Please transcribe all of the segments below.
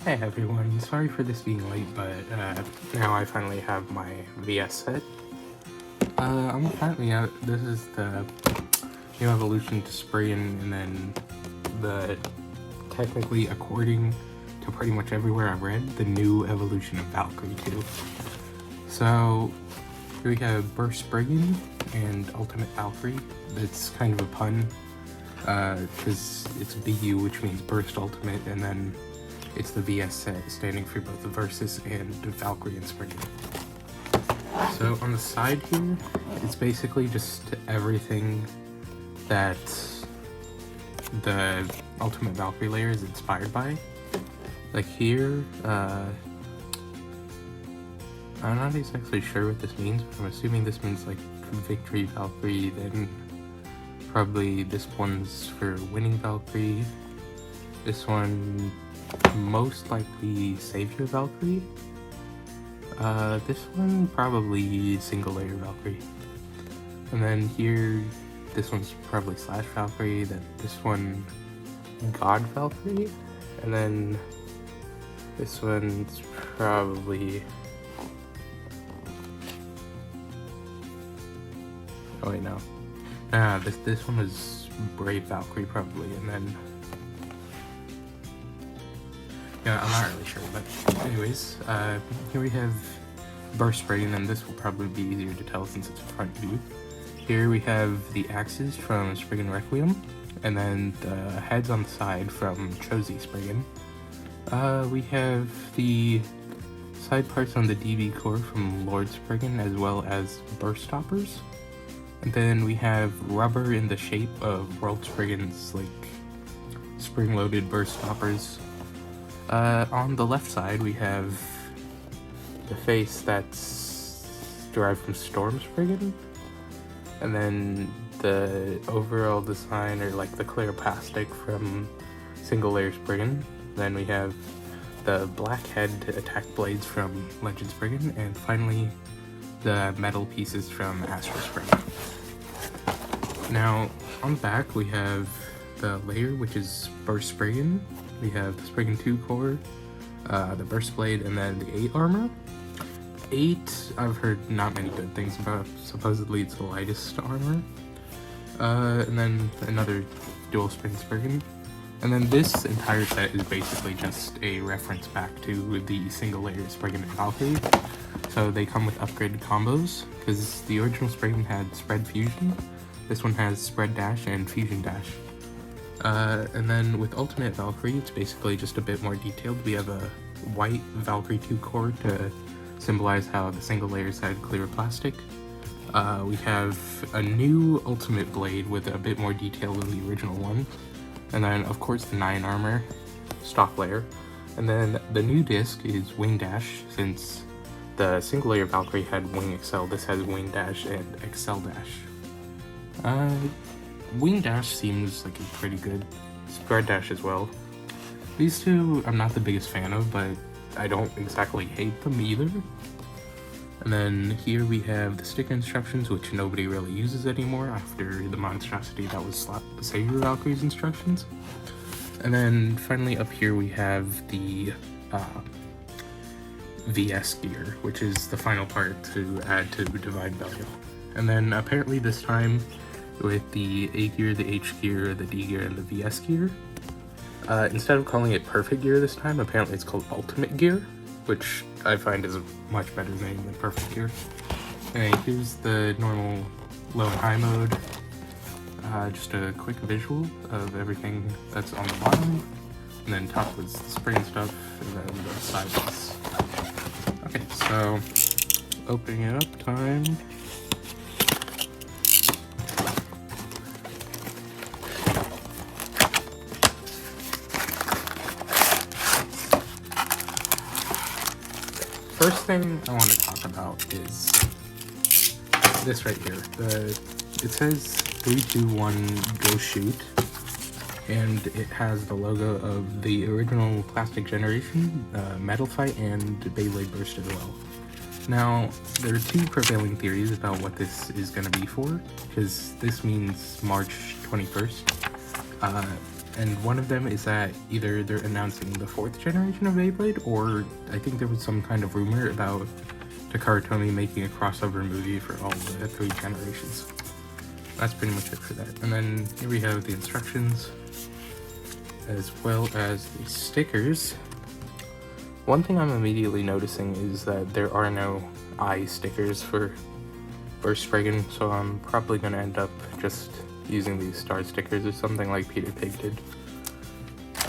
Hey everyone, sorry for this being late, but now I finally have my VS set. I'm currently out, this is the new evolution to Spriggan, and then the, technically according to pretty much everywhere I've read, the new evolution of Valkyrie too. So, here we have Burst Spriggan and Ultimate Valkyrie. That's kind of a pun, because it's BU, which means Burst Ultimate, and then it's the VS set standing for both the Versus and Valkyrie and Spriggan. So on the side here, it's basically just everything that the Ultimate Valkyrie layer is inspired by. Like here, I'm not exactly sure what this means, but I'm assuming this means like Victory Valkyrie, then probably this one's for Winning Valkyrie. This one most likely Savior Valkyrie. This one probably Single Layer Valkyrie. And then here, this one's probably Slash Valkyrie, then this one God Valkyrie, and then this one's probably... oh wait, no. This one is Brave Valkyrie probably, and then... yeah, I'm not really sure, but anyways, here we have Burst Spriggan, and this will probably be easier to tell since it's a front view. Here we have the axes from Spriggan Requiem, and then the heads on the side from Chosi Spriggan. We have the side parts on the DB core from Lord Spriggan, as well as burst stoppers. And then we have rubber in the shape of World Spriggan's, like, spring-loaded burst stoppers. On the left side, we have the face that's derived from Storm Spriggan, and then the overall design, or like the clear plastic from Single Layer Spriggan. Then we have the black head attack blades from Legend Spriggan, and finally the metal pieces from Astro Spriggan. Now, on the back, we have the layer, which is Burst Spriggan. We have the Spriggan 2 core, the Burst Blade, and then the 8 armor. 8, I've heard not many good things about. Supposedly it's the lightest armor. And then another dual Spriggan Spriggan. And then this entire set is basically just a reference back to the single layer Spriggan and Valkyrie. So they come with upgraded combos, because the original Spriggan had Spread Fusion. This one has Spread Dash and Fusion Dash. And then with Ultimate Valkyrie, it's basically just a bit more detailed. We have a white Valkyrie 2 core to symbolize how the single layers had clear plastic. We have a new Ultimate Blade with a bit more detail than the original one. And then, of course, the 9 armor, stock layer. And then the new disc is Wing Dash. Since the single layer Valkyrie had Wing Excel, this has Wing Dash and Excel Dash. Wing Dash seems like a pretty good Spread Dash as well. These two I'm not the biggest fan of, but I don't exactly hate them either. And then here we have the sticker instructions, which nobody really uses anymore after the monstrosity that was the Savior Valkyrie's instructions. And then finally up here we have the VS gear, which is the final part to add to Divine Belial. And then apparently this time, with the A gear, the H gear, the D gear, and the VS gear, instead of calling it Perfect Gear this time, apparently it's called Ultimate Gear, which I find is a much better name than Perfect Gear. And here's the normal low and high mode, just a quick visual of everything that's on the bottom, and then top was the spring stuff, and then the side was... okay, so opening it up time. First thing I want to talk about is this right here. It says 3, 2, 1, go shoot, and it has the logo of the original Plastic Generation, Metal Fight, and Beyblade Burst as well. Now, there are two prevailing theories about what this is going to be for, because this means March 21st, and one of them is that either they're announcing the 4th generation of Beyblade, or I think there was some kind of rumor about Takara Tomy making a crossover movie for all the 3 generations. That's pretty much it for that. And then here we have the instructions, as well as the stickers. One thing I'm immediately noticing is that there are no eye stickers for Burst Spriggan, so I'm probably going to end up just using these star stickers or something like Peter Pig did.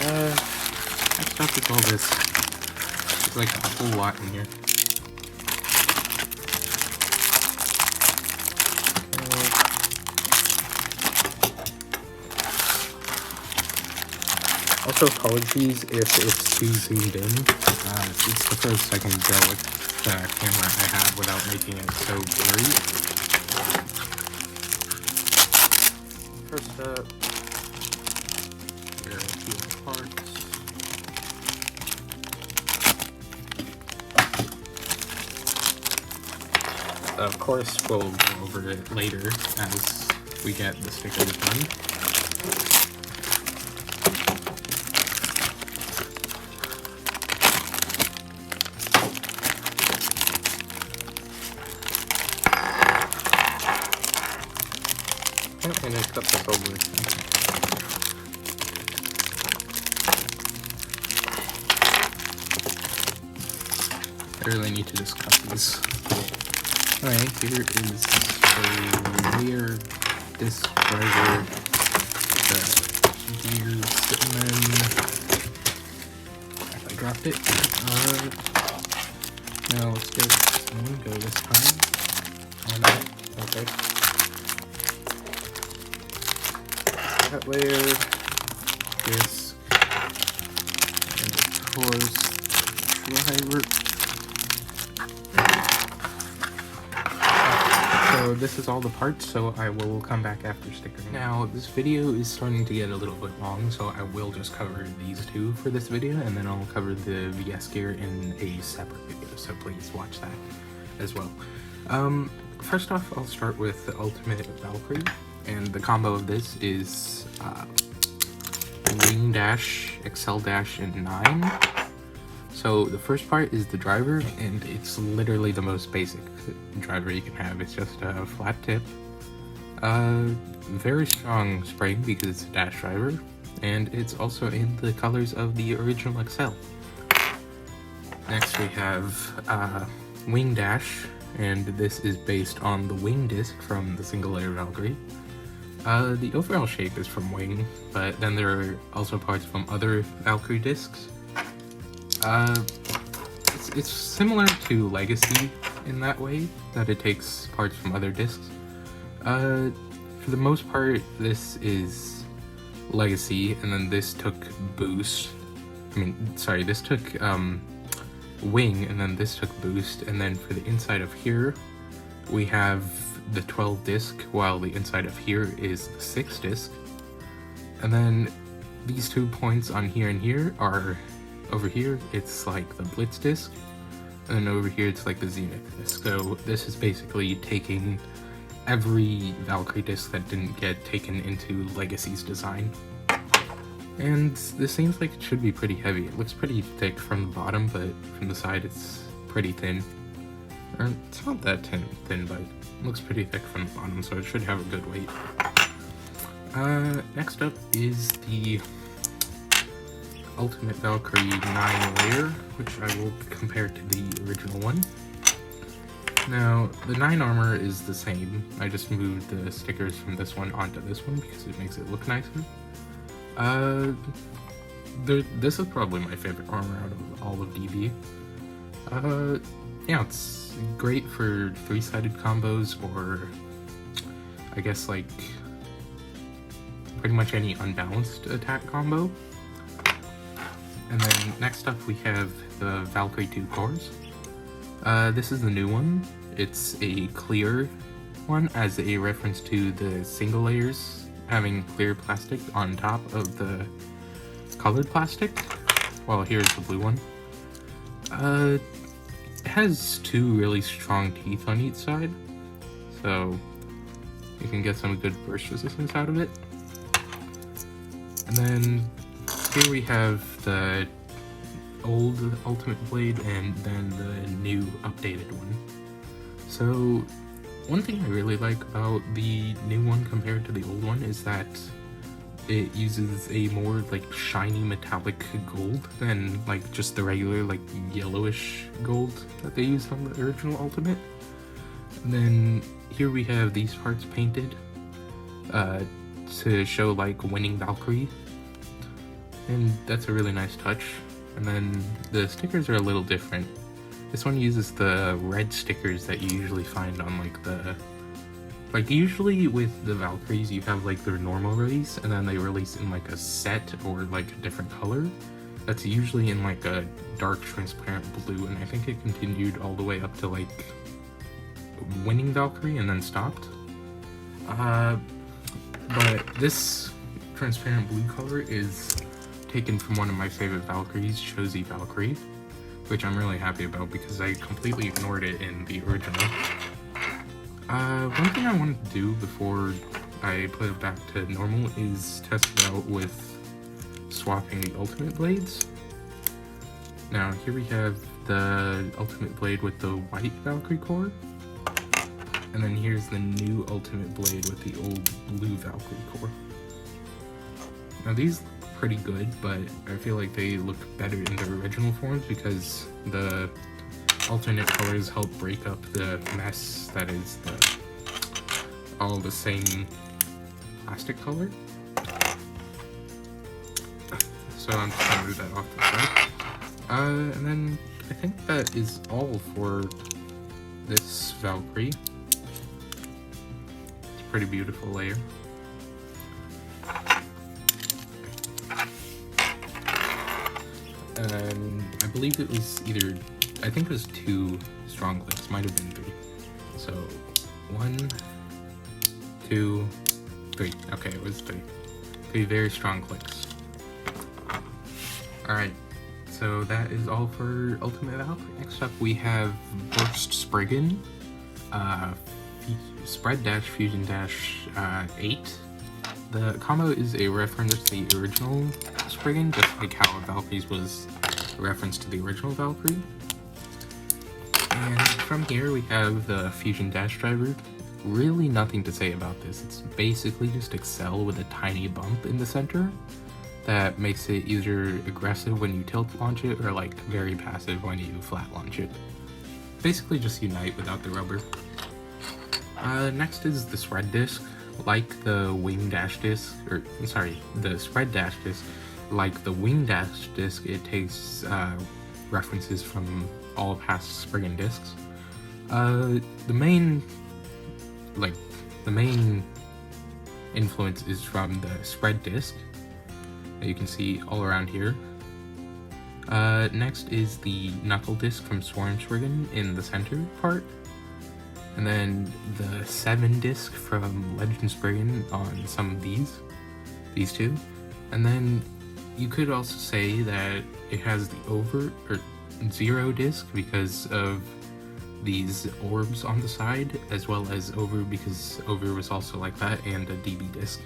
Next up is all this. There's like a whole lot in here. Also, apologies if it's too zoomed in. It's the first I can go with the camera I have without making it so blurry. First up, here are a few of the parts. Of course, we'll go over it later as we get the stickers done. And I cut this over. I really need to just cut these. Alright, here is a layer disc driver, the gears, and then I dropped it. Now let's get this one, go this time. Oh no, okay. That layer, disc, and of course, driver. So this is all the parts, so I will come back after stickering. Now, this video is starting to get a little bit long, so I will just cover these two for this video, and then I'll cover the VS gear in a separate video, so please watch that as well. First off, I'll start with the Ultimate Valkyrie. And the combo of this is Wing Dash, Excel Dash, and 9. So the first part is the driver, and it's literally the most basic driver you can have. It's just a flat tip, very strong spring because it's a dash driver, and it's also in the colors of the original Excel. Next we have Wing Dash, and this is based on the wing disc from the single layer Valkyrie. The overall shape is from Wing, but then there are also parts from other Valkyrie discs. It's similar to Legacy in that way, that it takes parts from other discs. For the most part, this is Legacy, and then this took Boost. This took Wing, and then this took Boost, and then for the inside of here, we have the 12 disc, while the inside of here is the 6 disc. And then these 2 points on here and here are, over here it's like the Blitz disc, and then over here it's like the Zenith disc. So this is basically taking every Valkyrie disc that didn't get taken into Legacy's design. And this seems like it should be pretty heavy. It looks pretty thick from the bottom, but from the side it's pretty thin. Or it's not that thin, but it looks pretty thick from the bottom, so it should have a good weight. Next up is the Ultimate Valkyrie 9 layer, which I will compare to the original one. Now, the 9 armor is the same. I just moved the stickers from this one onto this one because it makes it look nicer. This is probably my favorite armor out of all of DB. Yeah, it's great for 3-sided combos, or I guess like pretty much any unbalanced attack combo. And then next up we have the Valkyrie 2 cores. This is the new one. It's a clear one as a reference to the single layers having clear plastic on top of the colored plastic. Well, here's the blue one. It has 2 really strong teeth on each side, so you can get some good burst resistance out of it. And then here we have the old Ultimate Blade and then the new updated one. So one thing I really like about the new one compared to the old one is that it uses a more like shiny metallic gold than like just the regular like yellowish gold that they used on the original Ultimate. And then here we have these parts painted to show like winning Valkyrie, and that's a really nice touch. And then the stickers are a little different. This one uses the red stickers that you usually find on like usually with the Valkyries you have like their normal release and then they release in like a set or like a different color. That's usually in like a dark transparent blue, and I think it continued all the way up to like winning Valkyrie and then stopped. But this transparent blue color is taken from one of my favorite Valkyries, Shozi Valkyrie, which I'm really happy about because I completely ignored it in the original. One thing I wanted to do before I put it back to normal is test it out with swapping the Ultimate Blades. Now here we have the Ultimate Blade with the white Valkyrie core, and then here's the new Ultimate Blade with the old blue Valkyrie core. Now these look pretty good, but I feel like they look better in their original forms because the alternate colors help break up the mess that is all the same plastic color. So I'm just gonna move that off to the side. And then I think that is all for this Valkyrie. Pretty beautiful layer. I believe it was I think it was 2 strong clicks, might have been 3. So 1, 2, 3. Okay, it was 3. 3 very strong clicks. Alright, so that is all for Ultimate Valkyrie. Next up we have Burst Spriggan. Spread Dash Fusion Dash 8. The combo is a reference to the original Spriggan, just like how Valkyrie's was a reference to the original Valkyrie. And from here we have the Fusion Dash driver. Really nothing to say about this. It's basically just Excel with a tiny bump in the center that makes it either aggressive when you tilt launch it or like very passive when you flat launch it. Basically just Unite without the rubber. Next is the spread disc. Like the wing dash disc, the spread dash disc, like the wing dash disc, it takes references from all past Spriggan discs. The main influence is from the spread disc that you can see all around here. Next is the knuckle disc from Swarm Spriggan in the center part. And then the 7 disc from Legend Spriggan on some of these two. And then you could also say that it has the over or 0 disc because of these orbs on the side, as well as over because over was also like that, and a DB disc.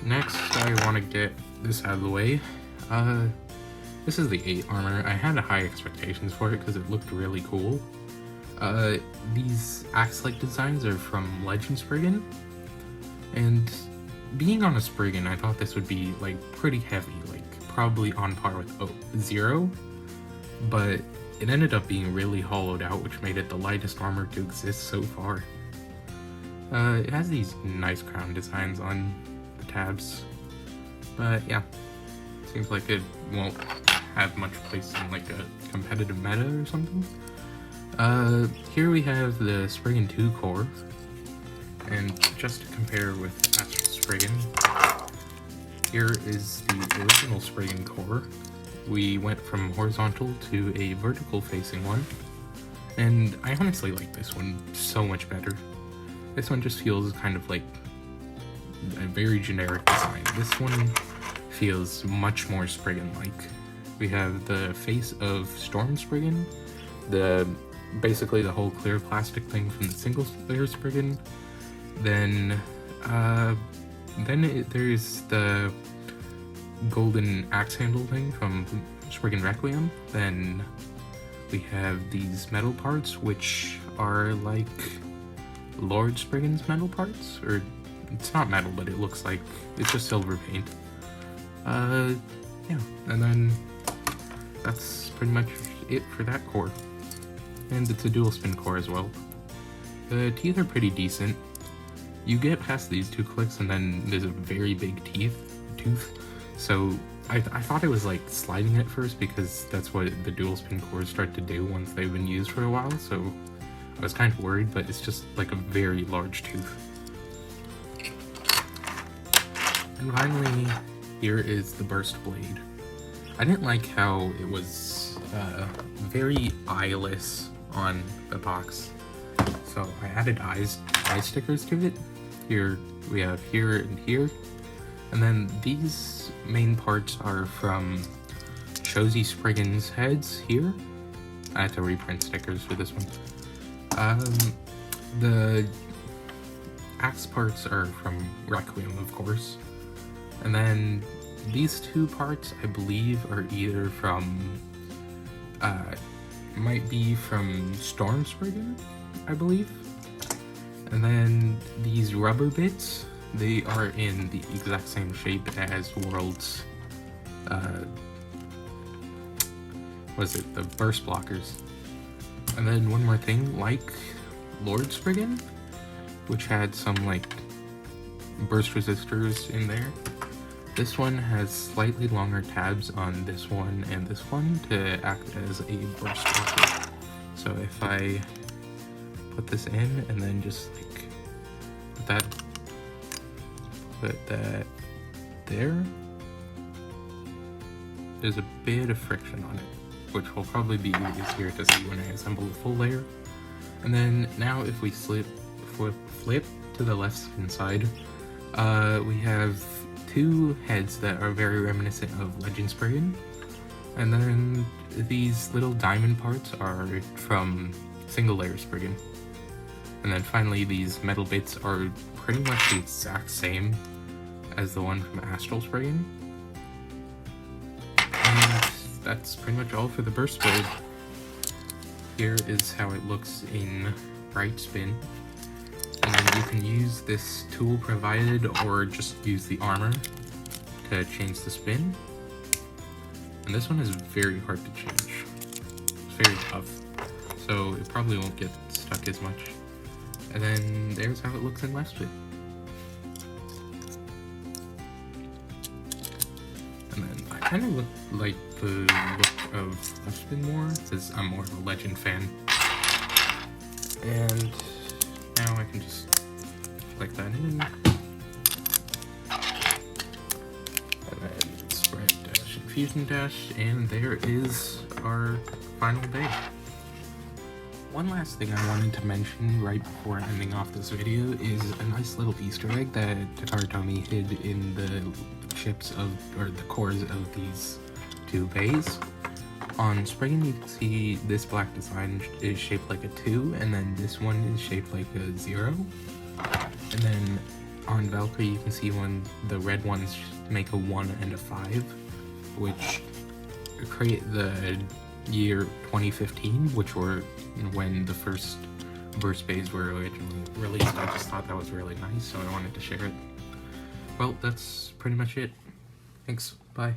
Next, I want to get this out of the way. This is the 8 armor. I had high expectations for it because it looked really cool. These axe-like designs are from Legend Spriggan, and being on a Spriggan, I thought this would be like pretty heavy, like probably on par with 0, but it ended up being really hollowed out, which made it the lightest armor to exist so far. It has these nice crown designs on the tabs, but yeah, seems like it won't have much place in like a competitive meta or something. Here we have the Spriggan 2 core, and just to compare with Astral Spriggan, here is the original Spriggan core. We went from horizontal to a vertical facing one, and I honestly like this one so much better. This one just feels kind of like a very generic design. This one feels much more Spriggan-like. We have the face of Storm Spriggan, basically the whole clear plastic thing from the single layer Spriggan. Then then there's the golden axe handle thing from Spriggan Requiem. Then we have these metal parts, which are like Lord Spriggan's metal parts, or it's not metal, but it looks like it's just silver paint. Yeah, and then that's pretty much it for that core. And it's a dual spin core as well. The teeth are pretty decent. You get past these 2 clicks and then there's a very big tooth. So I thought it was like sliding at first, because that's what the dual spin cores start to do once they've been used for a while. So I was kind of worried, but it's just like a very large tooth. And finally, here is the burst blade. I didn't like how it was very eyeless on the box, so I added eye stickers to it. Here we have here and here, and then these main parts are from Josie Spriggan's heads here. I had to reprint stickers for this one. The axe parts are from Requiem, of course, and then these 2 parts, I believe, are either from, might be from Storm Spriggan, I believe. And then these rubber bits, they are in the exact same shape as World's, the burst blockers. And then one more thing, like Lord Spriggan, which had some, like, burst resistors in there. This one has slightly longer tabs on this one and this one to act as a burst blocker. So if I put this in and then just like put that there, there's a bit of friction on it, which will probably be easier to see when I assemble the full layer. And then now if we flip to the left side, we have 2 heads that are very reminiscent of Legend Spriggan, and then these little diamond parts are from Single Layer Spriggan. And then finally these metal bits are pretty much the exact same as the one from Astral Spriggan. And that's pretty much all for the burst blade. Here is how it looks in right spin. And then you can use this tool provided, or just use the armor to change the spin. And this one is very hard to change. It's very tough, so it probably won't get stuck as much. And then there's how it looks in left spin. And then I kind of like the look of left spin more, because I'm more of a Legend fan. And now I can just click that in, and then spread dash and fusion dash, and there is our final day. One last thing I wanted to mention right before ending off this video is a nice little Easter egg that Takara hid in the chips of, or the cores of these 2 bays. On Spriggan, you can see this black design is shaped like a 2, and then this one is shaped like a 0. And then on Valkyrie, you can see when the red ones make a 1 and a 5, which create the year 2015, which were when the first burst bays were originally released. I just thought that was really nice, so I wanted to share it. Well, that's pretty much it. Thanks. Bye.